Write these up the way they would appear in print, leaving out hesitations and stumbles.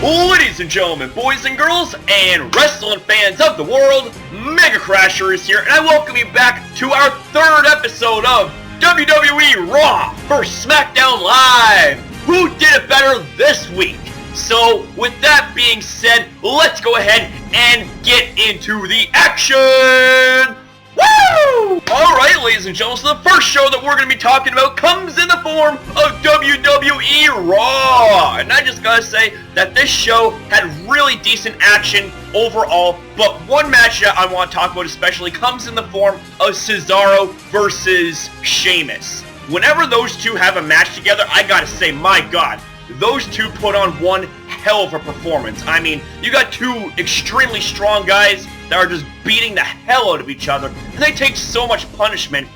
Ladies and gentlemen, boys and girls, and wrestling fans of the world, MegaCrasher is here, and I welcome you back to our third episode of WWE Raw vs. SmackDown Live. Who did it better this week? So, with that being said, let's go ahead and get into the action! Woo! Alright, ladies and gentlemen, so the first show that we're going to be talking about comes in the form of WWE Raw. And I just gotta say that this show had really decent action overall, but one match that I want to talk about especially comes in the form of Cesaro versus Sheamus. Whenever those two have a match together, I gotta say, my god, those two put on one hell of a performance. I mean, you got two extremely strong guys that are just beating the hell out of each other, and they take so much punishment,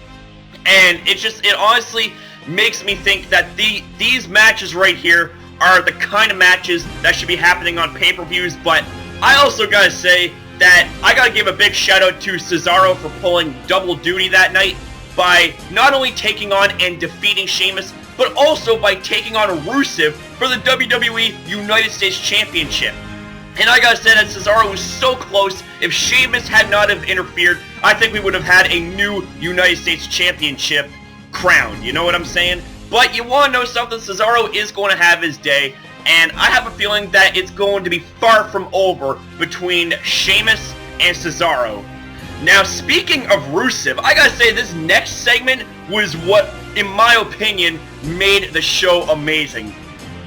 and it honestly makes me think that these matches right here are the kind of matches that should be happening on pay-per-views. But I also gotta say that I gotta give a big shout out to Cesaro for pulling double duty that night by not only taking on and defeating Sheamus, but also by taking on Rusev for the WWE United States Championship. And I gotta say that Cesaro was so close. If Sheamus had not have interfered, I think we would have had a new United States Championship crowned. You know what I'm saying? But you want to know something? Cesaro is going to have his day, and I have a feeling that it's going to be far from over between Sheamus and Cesaro. Now, speaking of Rusev, I gotta say this next segment was what, in my opinion, made the show amazing.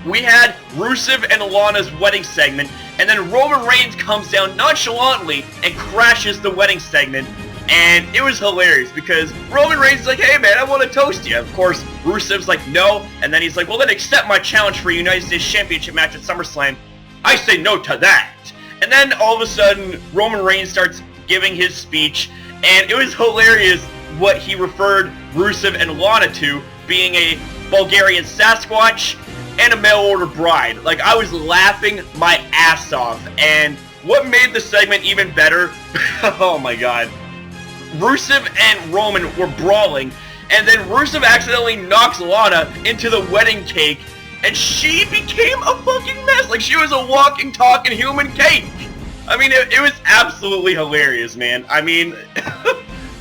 We had Rusev and Lana's wedding segment, and then Roman Reigns comes down nonchalantly and crashes the wedding segment, and it was hilarious because Roman Reigns is like, hey man, I want to toast you. Of course, Rusev's like, no, and then he's like, well then accept my challenge for a United States Championship match at SummerSlam. I say no to that. And then all of a sudden, Roman Reigns starts giving his speech, and it was hilarious what he referred Rusev and Lana to, being a Bulgarian Sasquatch and a mail-order bride. Like, I was laughing my ass off, and what made the segment even better, oh my god, Rusev and Roman were brawling, and then Rusev accidentally knocks Lana into the wedding cake, and she became a fucking mess. Like, she was a walking, talking human cake. I mean, it was absolutely hilarious, man. I mean,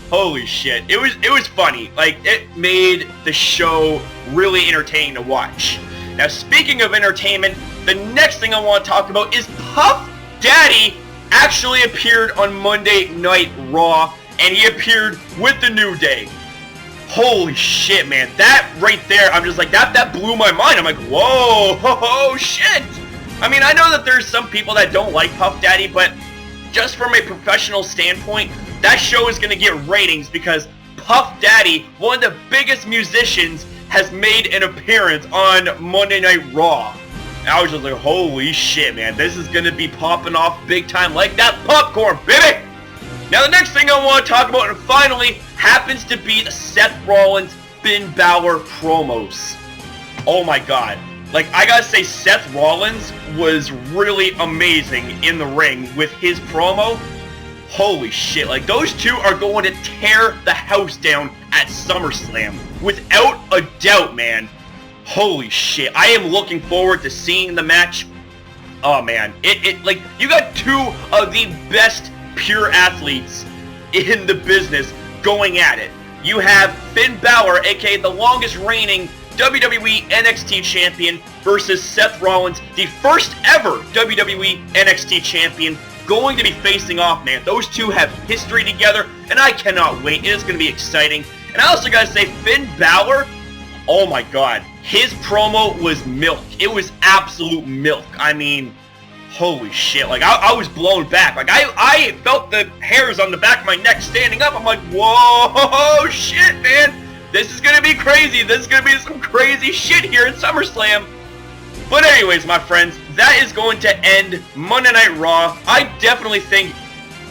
holy shit. It was funny. Like, it made the show really entertaining to watch. Now, speaking of entertainment, the next thing I want to talk about is Puff Daddy actually appeared on Monday Night Raw, and he appeared with the New Day. Holy shit, man. That right there, I'm just like, that blew my mind. I'm like, whoa, oh shit. I mean, I know that there's some people that don't like Puff Daddy, but just from a professional standpoint, that show is going to get ratings because Puff Daddy, one of the biggest musicians, has made an appearance on Monday Night Raw. And I was just like, holy shit, man. This is going to be popping off big time like that popcorn, baby! Now, the next thing I want to talk about, and finally, happens to be the Seth Rollins Finn Balor promos. Oh my god. Like, I gotta say, Seth Rollins was really amazing in the ring with his promo. Holy shit, like, those two are going to tear the house down at SummerSlam. Without a doubt, man. Holy shit, I am looking forward to seeing the match. Oh, man. Like, you got two of the best pure athletes in the business going at it. You have Finn Balor, aka the longest reigning WWE NXT champion, versus Seth Rollins, the first ever WWE NXT champion, going to be facing off, man. Those two have history together, and I cannot wait. It is going to be exciting. And I also got to say, Finn Balor, oh my god, his promo was milk. It was absolute milk. I mean, holy shit. Like, I was blown back. Like, I felt the hairs on the back of my neck standing up. I'm like, whoa, shit, man. This is going to be crazy. This is going to be some crazy shit here in SummerSlam. But anyways, my friends, that is going to end Monday Night Raw. I definitely think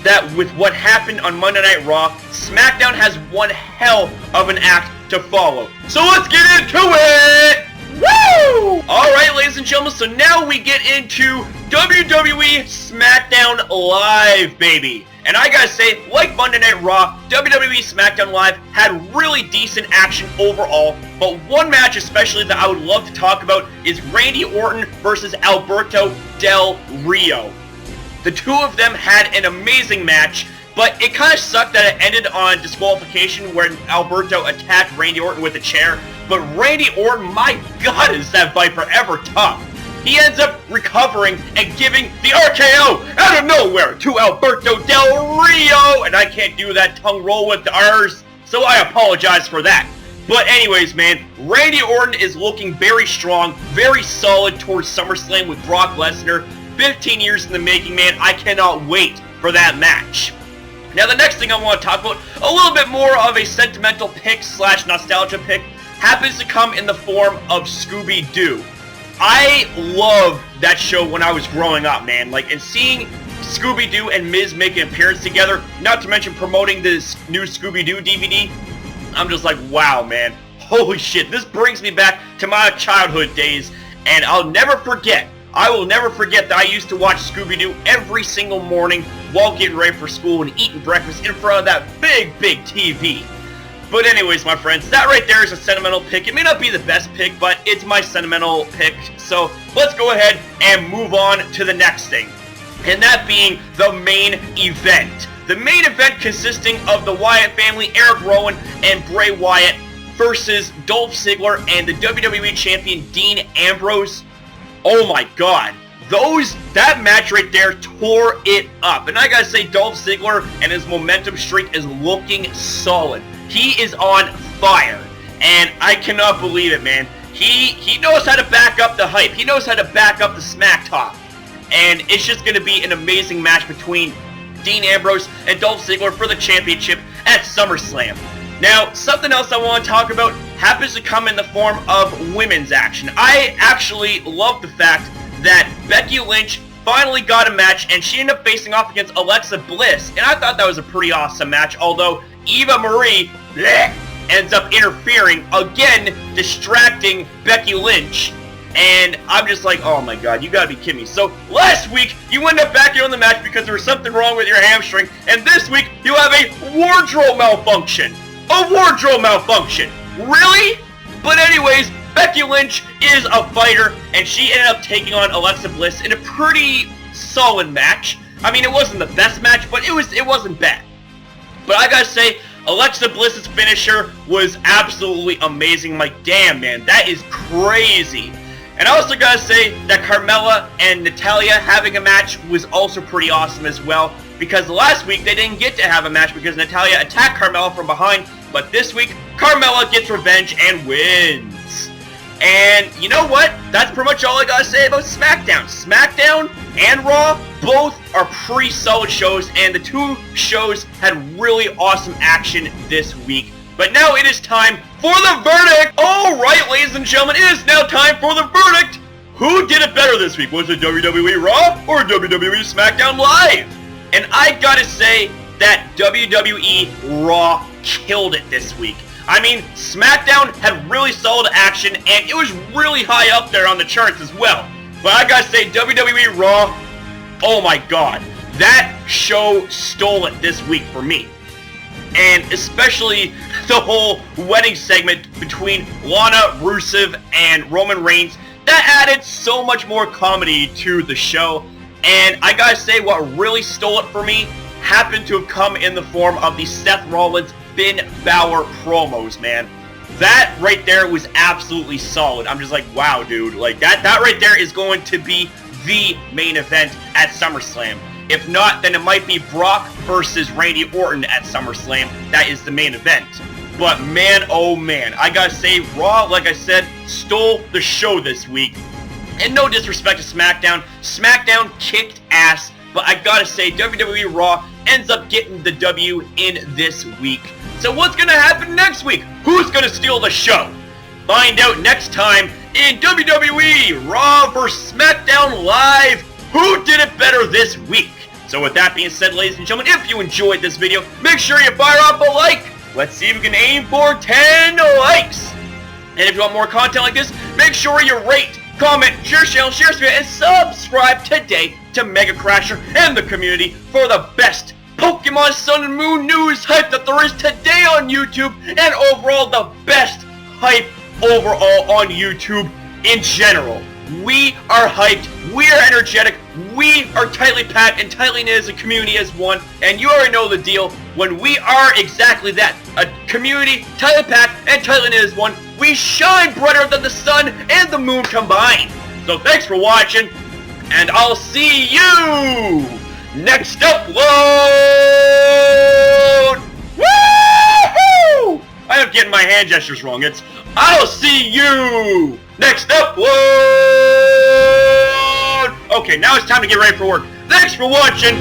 that with what happened on Monday Night Raw, SmackDown has one hell of an act to follow. So let's get into it! Woo! Alright, ladies and gentlemen, so now we get into WWE SmackDown Live, baby. And I gotta say, like Monday Night Raw, WWE SmackDown Live had really decent action overall, but one match especially that I would love to talk about is Randy Orton versus Alberto Del Rio. The two of them had an amazing match, but it kind of sucked that it ended on disqualification where Alberto attacked Randy Orton with a chair. But Randy Orton, my God, is that Viper ever tough. He ends up recovering and giving the RKO out of nowhere to Alberto Del Rio. And I can't do that tongue roll with the R's, so I apologize for that. But anyways, man, Randy Orton is looking very strong, very solid towards SummerSlam with Brock Lesnar. 15 years in the making, man. I cannot wait for that match. Now, the next thing I want to talk about, a little bit more of a sentimental pick / nostalgia pick, happens to come in the form of Scooby-Doo. I loved that show when I was growing up, man. Like, and seeing Scooby-Doo and Miz make an appearance together, not to mention promoting this new Scooby-Doo DVD, I'm just like, wow, man. Holy shit, this brings me back to my childhood days, and I will never forget that I used to watch Scooby-Doo every single morning while getting ready for school and eating breakfast in front of that big TV. But anyways, my friends, that right there is a sentimental pick. It may not be the best pick, but it's my sentimental pick. So let's go ahead and move on to the next thing. And that being the main event. The main event consisting of the Wyatt family, Eric Rowan and Bray Wyatt, versus Dolph Ziggler and the WWE Champion Dean Ambrose. Oh my God. That match right there tore it up. And I gotta say, Dolph Ziggler and his momentum streak is looking solid. He is on fire, and I cannot believe it, man. He knows how to back up the hype. He knows how to back up the smack talk, and it's just going to be an amazing match between Dean Ambrose and Dolph Ziggler for the championship at SummerSlam. Now, something else I want to talk about happens to come in the form of women's action. I actually love the fact that Becky Lynch finally got a match, and she ended up facing off against Alexa Bliss, and I thought that was a pretty awesome match, although Eva Marie ends up interfering, again, distracting Becky Lynch. And I'm just like, oh my God, you gotta be kidding me. So last week, you ended up back here on the match because there was something wrong with your hamstring. And this week, you have a wardrobe malfunction. A wardrobe malfunction. Really? But anyways, Becky Lynch is a fighter, and she ended up taking on Alexa Bliss in a pretty solid match. I mean, it wasn't the best match, but it wasn't bad. But I gotta say, Alexa Bliss's finisher was absolutely amazing. Like, damn, man, that is crazy. And I also gotta say that Carmella and Natalya having a match was also pretty awesome as well. Because last week, they didn't get to have a match because Natalya attacked Carmella from behind. But this week, Carmella gets revenge and wins. And you know what? That's pretty much all I gotta say about SmackDown. SmackDown and Raw both are pretty solid shows, and the two shows had really awesome action this week. But now it is time for the verdict! Alright, ladies and gentlemen, it is now time for the verdict! Who did it better this week? Was it WWE Raw or WWE SmackDown Live? And I gotta say that WWE Raw killed it this week. I mean, SmackDown had really solid action, and it was really high up there on the charts as well. But I gotta say, WWE Raw, oh my God, that show stole it this week for me. And especially the whole wedding segment between Lana, Rusev, and Roman Reigns, that added so much more comedy to the show. And I gotta say, what really stole it for me happened to have come in the form of the Seth Rollins Finn Balor promos, man. That right there was absolutely solid. I'm just like, wow, dude. Like, that right there is going to be the main event at SummerSlam. If not, then it might be Brock versus Randy Orton at SummerSlam. That is the main event. But man, oh man, I gotta say, Raw, like I said, stole the show this week. And no disrespect to SmackDown. SmackDown kicked ass. But I gotta say, WWE Raw ends up getting the W in this week. So what's gonna happen next week? Who's gonna steal the show? Find out next time in WWE Raw vs. SmackDown Live. Who did it better this week? So with that being said, ladies and gentlemen, if you enjoyed this video, make sure you fire up a like. Let's see if we can aim for 10 likes. And if you want more content like this, make sure you rate, comment, share channel, share this video, and subscribe today to MegaCrasher and the community for the best Pokemon Sun and Moon news hype that there is today on YouTube, and overall the best hype overall on YouTube in general. We are hyped, we are energetic, we are tightly packed and tightly knit as a community as one, and you already know the deal. When we are exactly that, a community, tightly packed and tightly knit as one, we shine brighter than the sun and the moon combined. So thanks for watching, and I'll see you next upload! Woohoo! I am getting my hand gestures wrong. It's I'll see you next upload! Okay, now it's time to get ready for work. Thanks for watching!